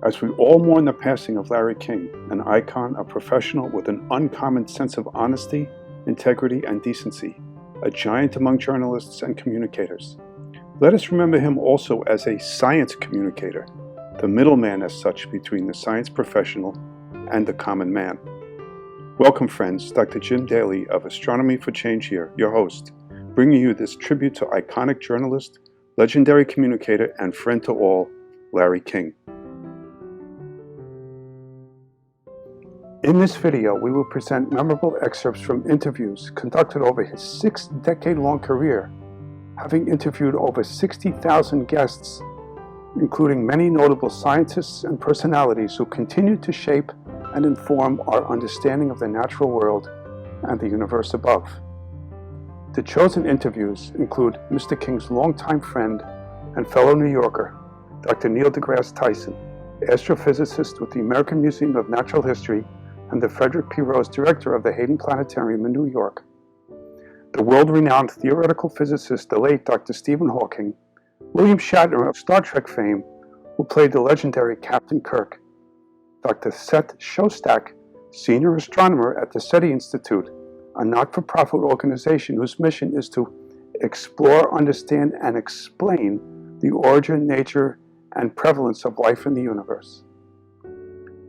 As we all mourn the passing of Larry King, an icon, a professional with an uncommon sense of honesty, integrity, and decency, a giant among journalists and communicators, let us remember him also as a science communicator, the middleman as such between the science professional and the common man. Welcome, friends. Dr. Jim Daly of Astronomy for Change here, your host, bringing you this tribute to iconic journalist, legendary communicator, and friend to all, Larry King. In this video, we will present memorable excerpts from interviews conducted over his 6-decade-long career, having interviewed over 60,000 guests, including many notable scientists and personalities who continue to shape and inform our understanding of the natural world and the universe above. The chosen interviews include Mr. King's longtime friend and fellow New Yorker, Dr. Neil deGrasse Tyson, astrophysicist with the American Museum of Natural History and the Frederick P. Director of the Hayden Planetarium in New York, the world-renowned theoretical physicist, the late Dr. Stephen Hawking, William Shatner of Star Trek fame, who played the legendary Captain Kirk, Dr. Seth Shostak, senior astronomer at the SETI Institute, a not-for-profit organization whose mission is to explore, understand, and explain the origin, nature, and prevalence of life in the universe.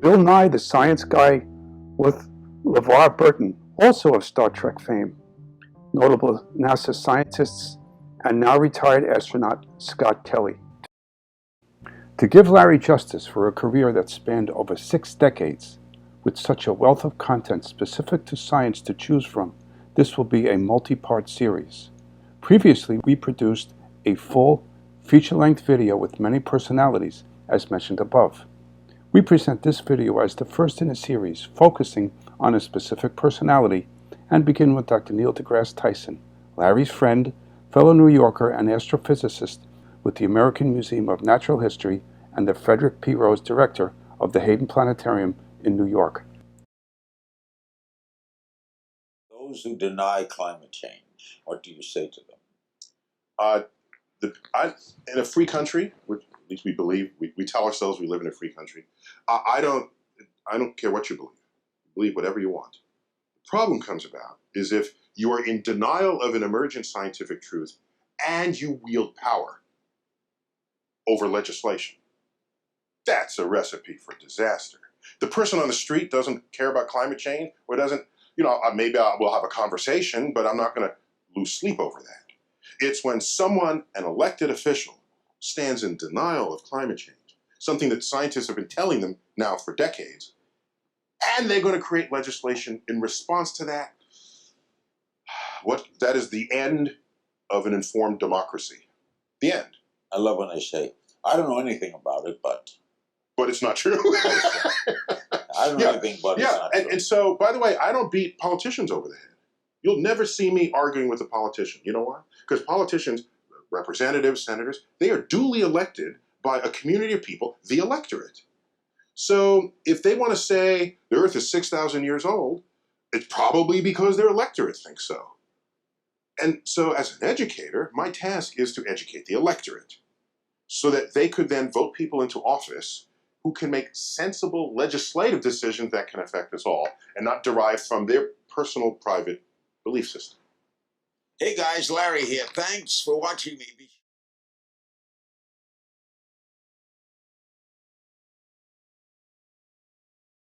Bill Nye, the science guy with LeVar Burton, also of Star Trek fame, notable NASA scientists, and now retired astronaut Scott Kelly. To give Larry justice for a career that spanned over 6 decades, with such a wealth of content specific to science to choose from, this will be a multi-part series. Previously, we produced a full feature-length video with many personalities, as mentioned above. We present this video as the first in a series focusing on a specific personality and begin with Dr. Neil deGrasse Tyson, Larry's friend, fellow New Yorker, and astrophysicist with the American Museum of Natural History and the Frederick P. Director of the Hayden Planetarium in New York. Those who deny climate change, what do you say to them? In a free country, which at least we believe, we tell ourselves we live in a free country. I don't care what you believe. Believe whatever you want. The problem comes about is if you are in denial of an emergent scientific truth and you wield power over legislation. That's a recipe for disaster. The person on the street doesn't care about climate change or doesn't, maybe we'll have a conversation, but I'm not going to lose sleep over that. It's when someone, an elected official, stands in denial of climate change, something that scientists have been telling them now for decades, and they're going to create legislation in response to that. That is the end of an informed democracy. The end. I love when they say, I don't know anything about it, but it's not true. I don't know anything but it's not true. And so, by the way, I don't beat politicians over the head. You'll never see me arguing with a politician. You know why? Because politicians, representatives, senators, they are duly elected by a community of people, the electorate. So if they want to say the Earth is 6,000 years old, it's probably because their electorate thinks so. And so as an educator, my task is to educate the electorate so that they could then vote people into office who can make sensible legislative decisions that can affect us all and not derive from their personal, private belief system. Hey guys, Larry here. Thanks for watching me.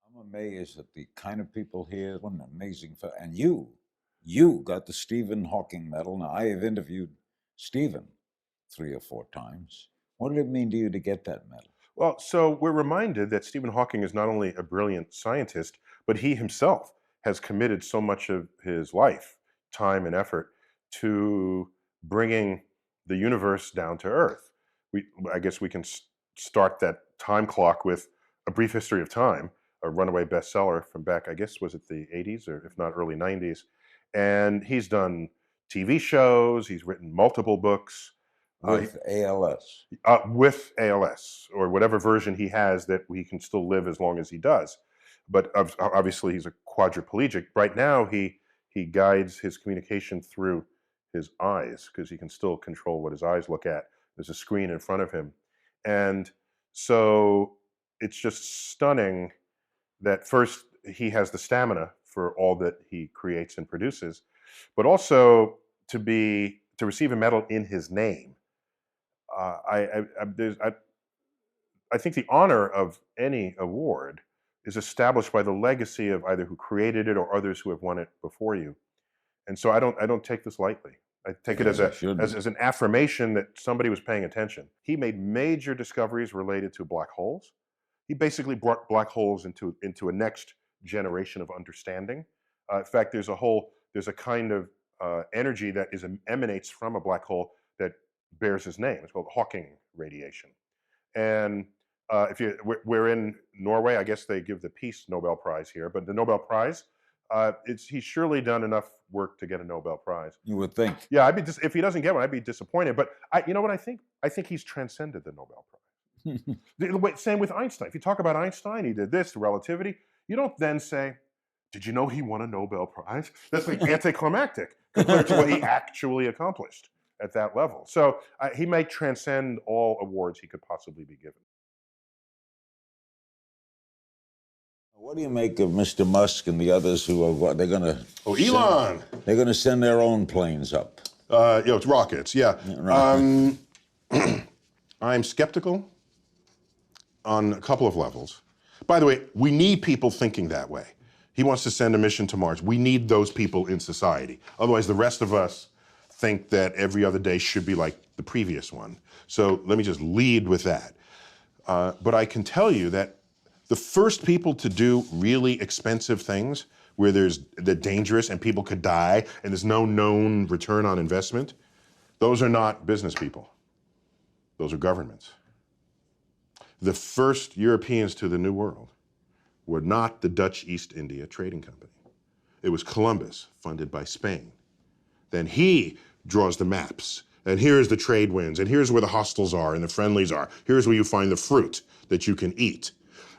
I'm amazed at the kind of people here. What an amazing and you got the Stephen Hawking medal. Now, I have interviewed Stephen 3 or 4 times. What did it mean to you to get that medal? Well, so we're reminded that Stephen Hawking is not only a brilliant scientist, but he himself has committed so much of his life, time and effort to bringing the universe down to Earth. I guess we can start that time clock with A Brief History of Time, a runaway bestseller from back, I guess, was it the 80s or if not early 90s? And he's done TV shows, he's written multiple books. With ALS. With ALS, or whatever version he has that he can still live as long as he does. But obviously he's a quadriplegic. Right now he guides his communication through his eyes because he can still control what his eyes look at. There's a screen in front of him. And so it's just stunning that first he has the stamina for all that he creates and produces, but also to receive a medal in his name. I think the honor of any award is established by the legacy of either who created it or others who have won it before you. And so I don't take this lightly. I take it as as an affirmation that somebody was paying attention. He made major discoveries related to black holes. He basically brought black holes into a next generation of understanding. In fact, there's a kind of energy that emanates from a black hole that bears his name. It's called Hawking radiation. And we're in Norway, I guess they give the Peace Nobel Prize here, but the Nobel Prize, he's surely done enough work to get a Nobel Prize. You would think. Yeah, if he doesn't get one, I'd be disappointed. But you know what I think? I think he's transcended the Nobel Prize. Same with Einstein. If you talk about Einstein, he did this, relativity. You don't then say, did you know he won a Nobel Prize? That's like anticlimactic compared to what he actually accomplished at that level. So he may transcend all awards he could possibly be given. What do you make of Mr. Musk and the others who are they're going to? Oh, Elon! They're going to send their own planes up. It's rockets. Yeah. Right. I'm skeptical on a couple of levels. By the way, we need people thinking that way. He wants to send a mission to Mars. We need those people in society. Otherwise, the rest of us think that every other day should be like the previous one. So let me just lead with that. But I can tell you that the first people to do really expensive things where they're dangerous and people could die and there's no known return on investment, those are not business people. Those are governments. The first Europeans to the New World were not the Dutch East India Trading Company. It was Columbus, funded by Spain. Then he draws the maps, and here's the trade winds, and here's where the hostiles are and the friendlies are. Here's where you find the fruit that you can eat.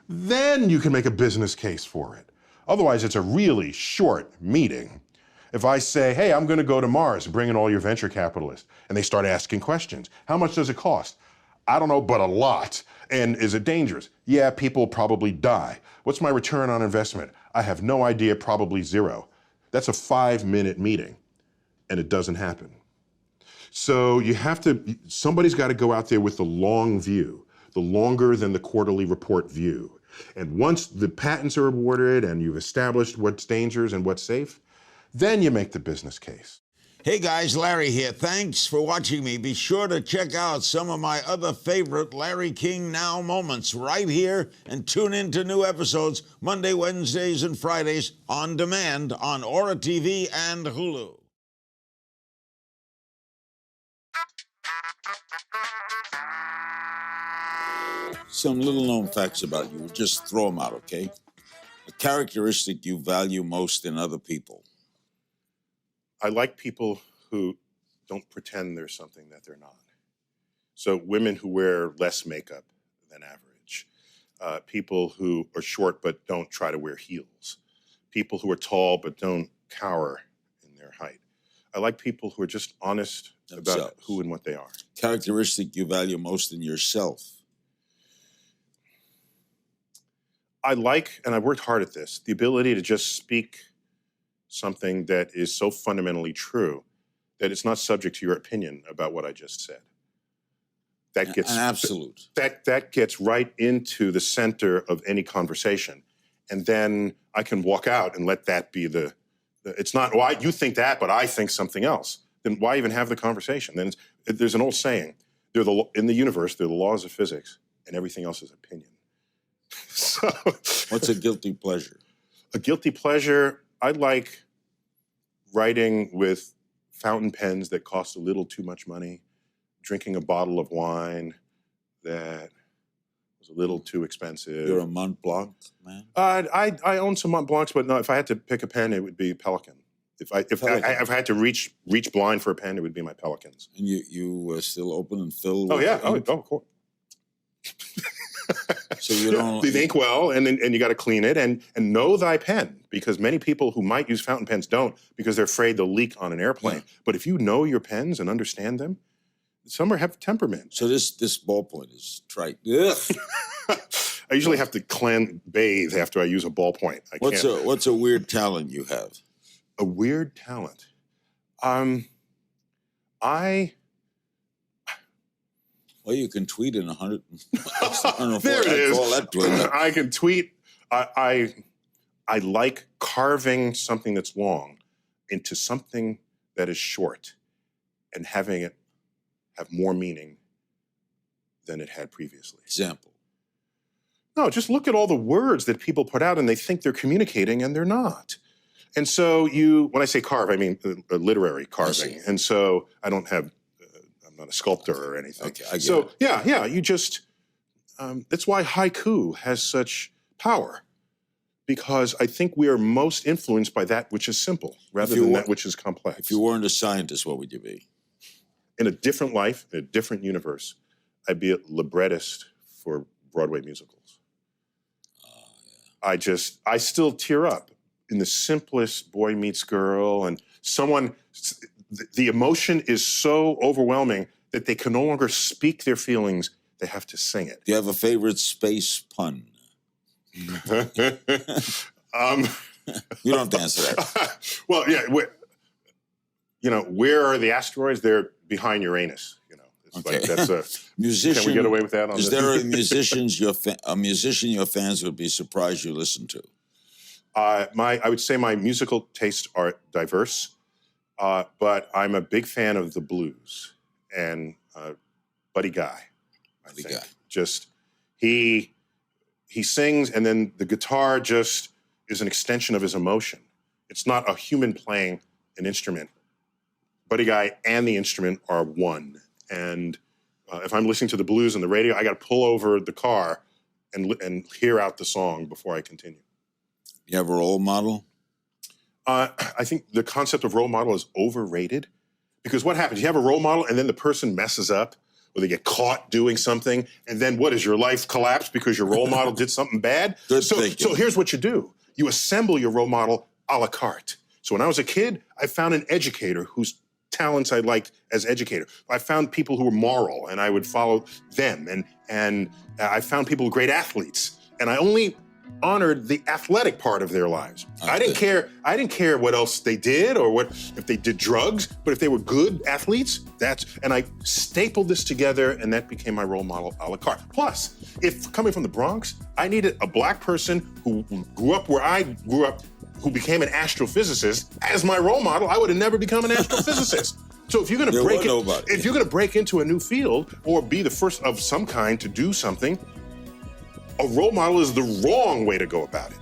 Then you can make a business case for it. Otherwise, it's a really short meeting. If I say, hey, I'm going to go to Mars and bring in all your venture capitalists, and they start asking questions, how much does it cost? I don't know, but a lot. And is it dangerous? Yeah, people probably die. What's my return on investment? I have no idea, probably zero. That's a 5-minute meeting, and it doesn't happen. So somebody's got to go out there with the long view, the longer than the quarterly report view. And once the patents are awarded and you've established what's dangerous and what's safe, then you make the business case. Hey guys, Larry here. Thanks for watching me. Be sure to check out some of my other favorite Larry King Now moments right here and tune in to new episodes Monday, Wednesdays, and Fridays on demand on Aura TV and Hulu. Some little-known facts about you. Just throw them out, okay? A characteristic you value most in other people. I like people who don't pretend they're something that they're not. So women who wear less makeup than average. People who are short but don't try to wear heels. People who are tall but don't cower in their height. I like people who are just honest about who and what they are. Characteristic you value most in yourself. I like, and I've worked hard at this, the ability to just speak something that is so fundamentally true that it's not subject to your opinion about what I just said. That gets an absolute. That gets right into the center of any conversation, and then I can walk out and let that be the it's not, well, you think that, but I think something else. Then why even have the conversation? Then there's an old saying: in the universe, there are the laws of physics, and everything else is opinion. So, what's a guilty pleasure? A guilty pleasure, I like writing with fountain pens that cost a little too much money, drinking a bottle of wine that was a little too expensive. You're a Mont Blanc man? I own some Mont Blancs, but no, if I had to pick a pen, it would be Pelican. If I had to reach blind for a pen, it would be my Pelicans. And you still open and fill? Oh, yeah. Oh, of course. So you don't the ink well, and you got to clean it and know thy pen, because many people who might use fountain pens don't, because they're afraid they'll leak on an airplane. Yeah. But if you know your pens and understand them, some have temperament. So this ballpoint is trite. I usually have to bathe after I use a ballpoint. What's a weird talent you have? A weird talent. Well, you can tweet in 100. There it is. Call that Twitter. I can tweet. I like carving something that's long into something that is short and having it have more meaning than it had previously. Example. No, just look at all the words that people put out and they think they're communicating and they're not. And so when I say carve, I mean literary carving. And so I don't have, I'm not a sculptor or anything. Okay, I get so it. yeah, you just, that's why haiku has such power. Because I think we are most influenced by that which is simple rather than that which is complex. If you weren't a scientist, what would you be? In a different life, in a different universe, I'd be a librettist for Broadway musicals. Yeah. I still tear up in the simplest boy meets girl, and the emotion is so overwhelming that they can no longer speak their feelings, they have to sing it. Do you have a favorite space pun? You don't have to answer that. Well, yeah, where are the asteroids? They're behind Uranus. It's okay. like that's a musician. Can we get away with that? Is there a musician your fans would be surprised you listen to? I would say my musical tastes are diverse, but I'm a big fan of the blues and Buddy Guy. Buddy Guy. Just he sings, and then the guitar just is an extension of his emotion. It's not a human playing an instrument. Buddy Guy and the instrument are one. And if I'm listening to the blues on the radio, I got to pull over the car and hear out the song before I continue. You have a role model? I think the concept of role model is overrated, because what happens? You have a role model and then the person messes up, or they get caught doing something, and then what, does your life collapse because your role model did something bad? So here's what you do. You assemble your role model a la carte. So when I was a kid, I found an educator whose talents I liked as educator. I found people who were moral, and I would follow them. And I found people who were great athletes, and I only honored the athletic part of their lives. Okay. I didn't care what else they did, or if they did drugs, but if they were good athletes, and I stapled this together, and that became my role model a la carte. Plus, if coming from the Bronx, I needed a black person who grew up where I grew up, who became an astrophysicist as my role model. I would have never become an astrophysicist. So if you're going to break into a new field or be the first of some kind to do something, a role model is the wrong way to go about it.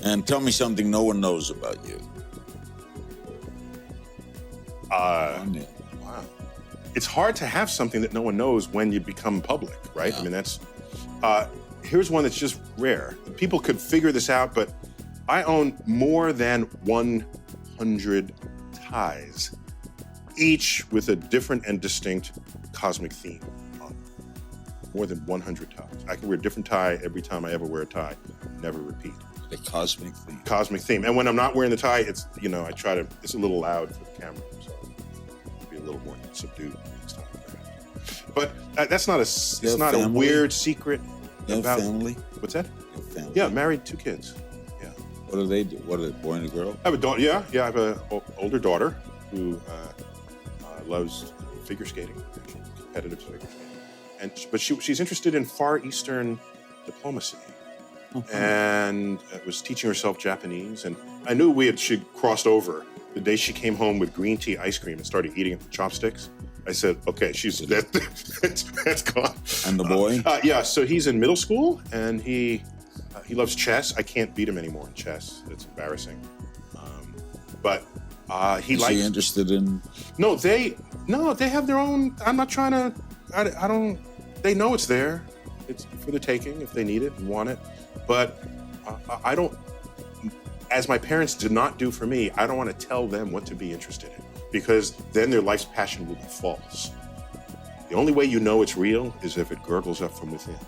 And tell me something no one knows about you. Wow. It's hard to have something that no one knows when you become public, right? Yeah. I mean, that's, here's one that's just rare. People could figure this out, but I own more than 100 ties, each with a different and distinct cosmic theme on them. More than 100 ties. I can wear a different tie every time I ever wear a tie, never repeat. The cosmic theme. Cosmic theme. And when I'm not wearing the tie, it's, I try to, it's a little loud for the camera, so I'll be a little more subdued next time. But that's not a weird secret about family. What's that? Family. Yeah, married, 2 kids. Yeah. What do they do? What are they, boy and a girl? I have a daughter. Yeah, I have an older daughter who loves figure skating, competitive figure skating, but she's interested in Far Eastern diplomacy, and was teaching herself Japanese. And I knew she'd crossed over the day she came home with green tea ice cream and started eating it with chopsticks. I said, okay, that's gone. And the boy? Yeah, so he's in middle school, and he loves chess. I can't beat him anymore in chess. It's embarrassing. But he likes. Is he interested in? No, they have their own. I'm not trying to. I don't. They know it's there. It's for the taking if they need it and want it. But I don't. As my parents did not do for me, I don't want to tell them what to be interested in, because then their life's passion will be false. The only way you know it's real is if it gurgles up from within.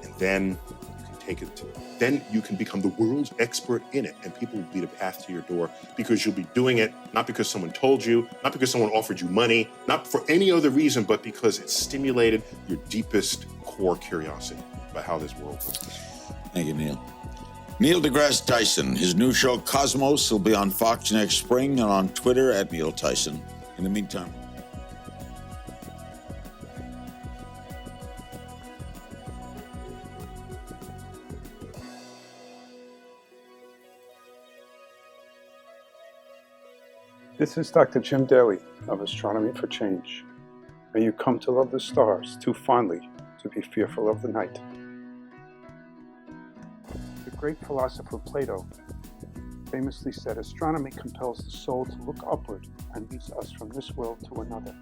And then you can take it then you can become the world's expert in it, and people will beat a path to your door because you'll be doing it not because someone told you, not because someone offered you money, not for any other reason, but because it stimulated your deepest core curiosity about how this world works. Thank you, Neil. Neil deGrasse Tyson. His new show, Cosmos, will be on Fox next spring and on Twitter at Neil Tyson. In the meantime, This is Dr. Jim Daly of Astronomy for Change. May you come to love the stars too fondly to be fearful of the night. The great philosopher Plato famously said, "Astronomy compels the soul to look upward and leads us from this world to another."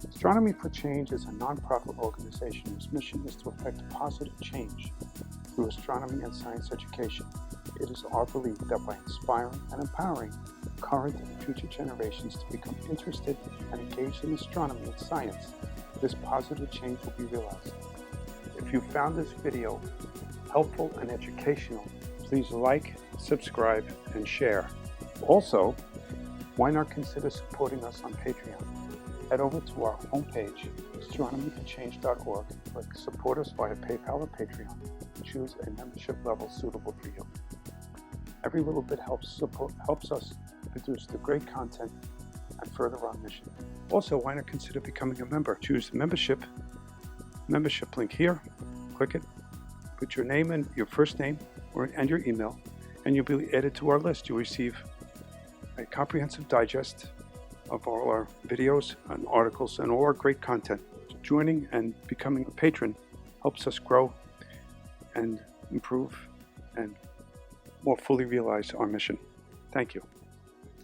Astronomy for Change is a nonprofit organization whose mission is to effect positive change through astronomy and science education. It is our belief that by inspiring and empowering current and future generations to become interested and engaged in astronomy and science, this positive change will be realized. If you found this video helpful and educational, please like, subscribe, and share. Also, why not consider supporting us on Patreon? Head over to our homepage, astronomyforchange.org, click Support Us via PayPal or Patreon, and choose a membership level suitable for you. Every little bit helps us produce the great content and further our mission. Also, why not consider becoming a member? Choose the membership link here, click it, put your name and your first name and your email, and you'll be added to our list. You'll receive a comprehensive digest of all our videos and articles and all our great content. Joining and becoming a patron helps us grow and improve and more fully realize our mission. Thank you.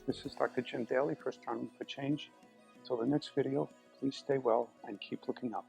This is Dr. Jim Daly for Astronomy for Change. Until the next video, please stay well and keep looking up.